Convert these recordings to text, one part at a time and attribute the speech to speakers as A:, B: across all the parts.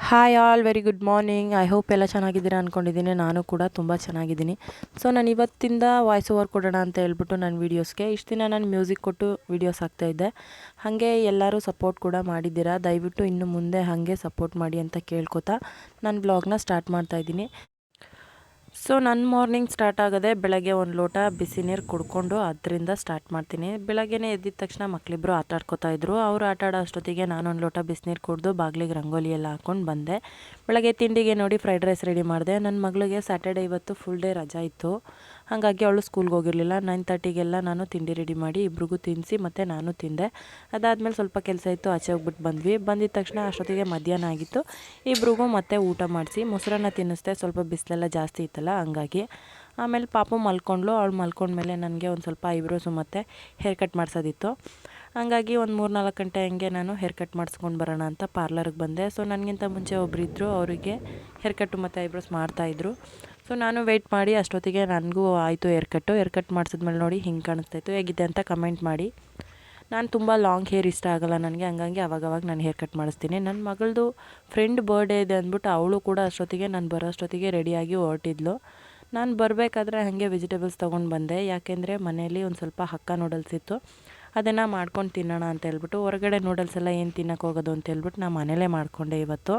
A: Hi all very good morning. I hope ಎಲ್ಲ ಚೆನ್ನಾಗಿದ್ದೀರಾ ಅಂದ್ಕೊಂಡಿದ್ದೀನಿ. ನಾನು ಕೂಡ ತುಂಬ ಚೆನ್ನಾಗಿದ್ದೀನಿ. ಸೊ ನಾನು ಇವತ್ತಿಂದ ವಾಯ್ಸ್ ಓವರ್ ಕೊಡೋಣ ಅಂತ ಹೇಳ್ಬಿಟ್ಟು ನನ್ನ ವೀಡಿಯೋಸ್ಗೆ ಇಷ್ಟು ದಿನ ನಾನು ಮ್ಯೂಸಿಕ್ ಕೊಟ್ಟು ವೀಡಿಯೋಸ್ ಹಾಕ್ತಾಯಿದ್ದೆ. ಹಾಗೆ ಎಲ್ಲರೂ ಸಪೋರ್ಟ್ ಕೂಡ ಮಾಡಿದ್ದೀರಾ. ದಯವಿಟ್ಟು ಇನ್ನು ಮುಂದೆ ಹಾಗೆ ಸಪೋರ್ಟ್ ಮಾಡಿ ಅಂತ ಕೇಳ್ಕೊತಾ ನಾನು ಬ್ಲಾಗ್ನ ಸ್ಟಾರ್ಟ್ ಮಾಡ್ತಾಯಿದ್ದೀನಿ. ಸೊ ನನ್ನ ಮಾರ್ನಿಂಗ್ ಸ್ಟಾರ್ಟ್ ಆಗೋದೆ ಬೆಳಗ್ಗೆ ಒಂದು ಲೋಟ ಬಿಸಿ ನೀರು ಕುಡ್ಕೊಂಡು ಅದರಿಂದ ಸ್ಟಾರ್ಟ್ ಮಾಡ್ತೀನಿ. ಬೆಳಗ್ಗೆನೇ ಎದ್ದಿದ ತಕ್ಷಣ ಮಕ್ಕಳಿಬ್ಬರು ಆಟ ಆಡ್ಕೋತಾ ಇದ್ರು. ಅವರು ಆಟ ಆಡೋ ಅಷ್ಟೊತ್ತಿಗೆ ನಾನೊಂದು ಲೋಟ ಬಿಸಿನೀರು ಕುಡಿದು ಬಾಗಿಲಿಗೆ ರಂಗೋಲಿ ಎಲ್ಲ ಹಾಕ್ಕೊಂಡು ಬಂದೆ. ಬೆಳಗ್ಗೆ ತಿಂಡಿಗೆ ನೋಡಿ ಫ್ರೈಡ್ ರೈಸ್ ರೆಡಿ ಮಾಡಿದೆ. ನನ್ನ ಮಗಳಿಗೆ ಸ್ಯಾಟರ್ಡೇ ಇವತ್ತು ಫುಲ್ ಡೇ ರಜಾ ಇತ್ತು. ಹಾಗಾಗಿ ಅವಳು ಸ್ಕೂಲ್ಗೆ ಹೋಗಿರಲಿಲ್ಲ. 9:30ಗೆಲ್ಲ ನಾನು ತಿಂಡಿ ರೆಡಿ ಮಾಡಿ ಇಬ್ರಿಗೂ ತಿನ್ನಿಸಿ ಮತ್ತು ನಾನು ತಿಂದೆ. ಅದಾದಮೇಲೆ ಸ್ವಲ್ಪ ಕೆಲಸ ಇತ್ತು, ಆಚೆ ಹೋಗ್ಬಿಟ್ಟು ಬಂದ್ವಿ. ಬಂದಿದ್ದ ತಕ್ಷಣ ಅಷ್ಟೊತ್ತಿಗೆ ಮಧ್ಯಾಹ್ನ ಆಗಿತ್ತು. ಇಬ್ರಿಗೂ ಮತ್ತೆ ಊಟ ಮಾಡಿಸಿ ಮೊಸರನ್ನ ತಿನ್ನಿಸ್ದೆ. ಸ್ವಲ್ಪ ಬಿಸಿಲೆಲ್ಲ ಜಾಸ್ತಿ ಇತ್ತಲ್ಲ ಹಂಗಾಗಿ. ಆಮೇಲೆ ಪಾಪು ಮಲ್ಕೊಂಡ್ಳು. ಅವಳು ಮಲ್ಕೊಂಡ್ಮೇಲೆ ನನಗೆ ಒಂದು ಸ್ವಲ್ಪ ಐಬ್ರೋಸು ಮತ್ತು ಹೇರ್ ಕಟ್ ಮಾಡಿಸೋದಿತ್ತು. ಹಂಗಾಗಿ ಒಂದು 3-4 ಗಂಟೆ ಹಂಗೆ ನಾನು ಹೇರ್ ಕಟ್ ಮಾಡಿಸ್ಕೊಂಡು ಬರೋಣ ಅಂತ ಪಾರ್ಲರ್ಗೆ ಬಂದೆ. ಸೊ ನನಗಿಂತ ಮುಂಚೆ ಒಬ್ಬರಿದ್ದರು, ಅವರಿಗೆ ಹೇರ್ ಕಟ್ಟು ಮತ್ತು ಐಬ್ರೋಸ್ ಮಾಡ್ತಾಯಿದ್ರು. ಸೊ ನಾನು ವೆಯ್ಟ್ ಮಾಡಿ ಅಷ್ಟೊತ್ತಿಗೆ ನನಗೂ ಆಯಿತು ಹೇರ್ ಕಟ್ ಮಾಡಿಸಿದ್ಮೇಲೆ ನೋಡಿ ಹಿಂಗೆ ಕಾಣಿಸ್ತಾಯಿತ್ತು. ಹೇಗಿದೆ ಅಂತ ಕಮೆಂಟ್ ಮಾಡಿ. ನಾನು ತುಂಬ ಲಾಂಗ್ ಹೇರ್ ಇಷ್ಟ ಆಗೋಲ್ಲ ನನಗೆ, ಹಂಗಾಗಿ ಅವಾಗವಾಗ ನಾನು ಹೇರ್ ಕಟ್ ಮಾಡಿಸ್ತೀನಿ. ನನ್ನ ಮಗಳದು ಫ್ರೆಂಡ್ ಬರ್ಡೇ ಇದೆ ಅಂದ್ಬಿಟ್ಟು ಅವಳು ಕೂಡ ಅಷ್ಟೊತ್ತಿಗೆ ನಾನು ಬರೋ ಅಷ್ಟೊತ್ತಿಗೆ ರೆಡಿಯಾಗಿ ಹೊರಟಿದ್ಲು. ನಾನು ಬರಬೇಕಾದ್ರೆ ಹಾಗೆ ವೆಜಿಟೇಬಲ್ಸ್ ತೊಗೊಂಡು ಬಂದೆ. ಯಾಕೆಂದರೆ ಮನೆಯಲ್ಲಿ ಒಂದು ಸ್ವಲ್ಪ ಹಕ್ಕ ನೂಡಲ್ಸ್ ಇತ್ತು, ಅದನ್ನು ಮಾಡ್ಕೊಂಡು ತಿನ್ನೋಣ ಅಂತ ಹೇಳ್ಬಿಟ್ಟು. ಹೊರಗಡೆ ನೂಡಲ್ಸ್ ಎಲ್ಲ ಏನು ತಿನ್ನೋಕೆ ಹೋಗೋದು ಅಂತ ಹೇಳ್ಬಿಟ್ಟು ನಾನು ಮನೇಲೇ ಮಾಡಿಕೊಂಡೆ ಇವತ್ತು.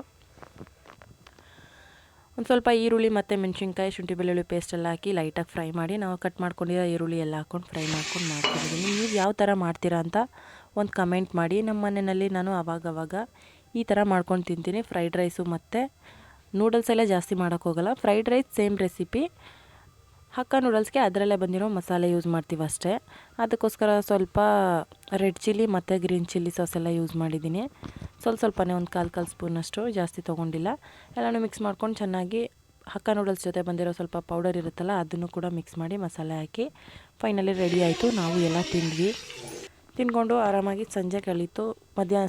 A: ಒಂದು ಸ್ವಲ್ಪ ಈರುಳ್ಳಿ ಮತ್ತು ಮೆಣಸಿನ್ಕಾಯಿ, ಶುಂಠಿ ಬೆಳ್ಳುಳ್ಳಿ ಪೇಸ್ಟೆಲ್ಲ ಹಾಕಿ ಲೈಟಾಗಿ ಫ್ರೈ ಮಾಡಿ ನಾವು ಕಟ್ ಮಾಡ್ಕೊಂಡಿರೋ ಈರುಳ್ಳಿ ಎಲ್ಲ ಹಾಕ್ಕೊಂಡು ಫ್ರೈ ಮಾಡ್ಕೊಂಡಿದ್ದೀನಿ. ನೀವು ಯಾವ ಥರ ಮಾಡ್ತೀರಾ ಅಂತ ಒಂದು ಕಮೆಂಟ್ ಮಾಡಿ. ನಮ್ಮ ಮನೆಯಲ್ಲಿ ನಾನು ಆವಾಗವಾಗ ಈ ಥರ ಮಾಡ್ಕೊಂಡು ತಿಂತೀನಿ. ಫ್ರೈಡ್ ರೈಸು ಮತ್ತು ನೂಡಲ್ಸ್ ಎಲ್ಲ ಜಾಸ್ತಿ ಮಾಡೋಕ್ಕೋಗಲ್ಲ. Fried rice same recipe, Hakka ನೂಡಲ್ಸ್ಗೆ ಅದರಲ್ಲೇ ಬಂದಿರೋ ಮಸಾಲೆ ಯೂಸ್ ಮಾಡ್ತೀವಿ ಅಷ್ಟೇ. ಅದಕ್ಕೋಸ್ಕರ ಸ್ವಲ್ಪ ರೆಡ್ ಚಿಲ್ಲಿ ಮತ್ತು ಗ್ರೀನ್ ಚಿಲ್ಲಿ ಸಾಸ್ ಎಲ್ಲ ಯೂಸ್ ಮಾಡಿದ್ದೀನಿ. ಸ್ವಲ್ಪನೇ ಒಂದು ಕಾಲು ಸ್ಪೂನಷ್ಟು, ಜಾಸ್ತಿ ತೊಗೊಂಡಿಲ್ಲ. ಎಲ್ಲನೂ ಮಿಕ್ಸ್ ಮಾಡ್ಕೊಂಡು ಚೆನ್ನಾಗಿ ಹಕ್ಕ ನೂಡಲ್ಸ್ ಜೊತೆ ಬಂದಿರೋ ಸ್ವಲ್ಪ ಪೌಡರ್ ಇರುತ್ತಲ್ಲ ಅದನ್ನು ಕೂಡ ಮಿಕ್ಸ್ ಮಾಡಿ ಮಸಾಲೆ ಹಾಕಿ ಫೈನಲಿ ರೆಡಿ ಆಯಿತು. ನಾವು ಎಲ್ಲ ತಿಂದ್ಕೊಂಡು ಆರಾಮಾಗಿ ಸಂಜೆ ಕಳೀತು.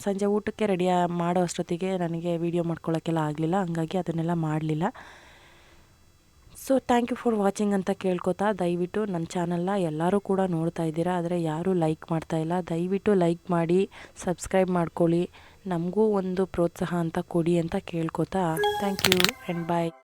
A: ಸಂಜೆ ಊಟಕ್ಕೆ ರೆಡಿ ಮಾಡೋ ಅಷ್ಟೊತ್ತಿಗೆ ನನಗೆ ವೀಡಿಯೋ ಮಾಡ್ಕೊಳ್ಳೋಕ್ಕೆಲ್ಲ ಆಗಲಿಲ್ಲ, ಹಂಗಾಗಿ ಅದನ್ನೆಲ್ಲ ಮಾಡಲಿಲ್ಲ. So thank you for watching ಅಂತ ಕೇಳ್ಕೊತಾ, ದಯವಿಟ್ಟು ನನ್ನ ಚಾನಲ್ನ ಎಲ್ಲರೂ ಕೂಡ ನೋಡ್ತಾ ಇದ್ದೀರಾ, ಆದರೆ ಯಾರೂ ಲೈಕ್ ಮಾಡ್ತಾಯಿಲ್ಲ. ದಯವಿಟ್ಟು ಲೈಕ್ ಮಾಡಿ, ಸಬ್ಸ್ಕ್ರೈಬ್ ಮಾಡ್ಕೊಳ್ಳಿ, ನಮಗೂ ಒಂದು ಪ್ರೋತ್ಸಾಹ ಅಂತ ಕೊಡಿ ಅಂತ ಕೇಳ್ಕೊತಾ ಥ್ಯಾಂಕ್ ಯು ಆ್ಯಂಡ್ ಬಾಯ್.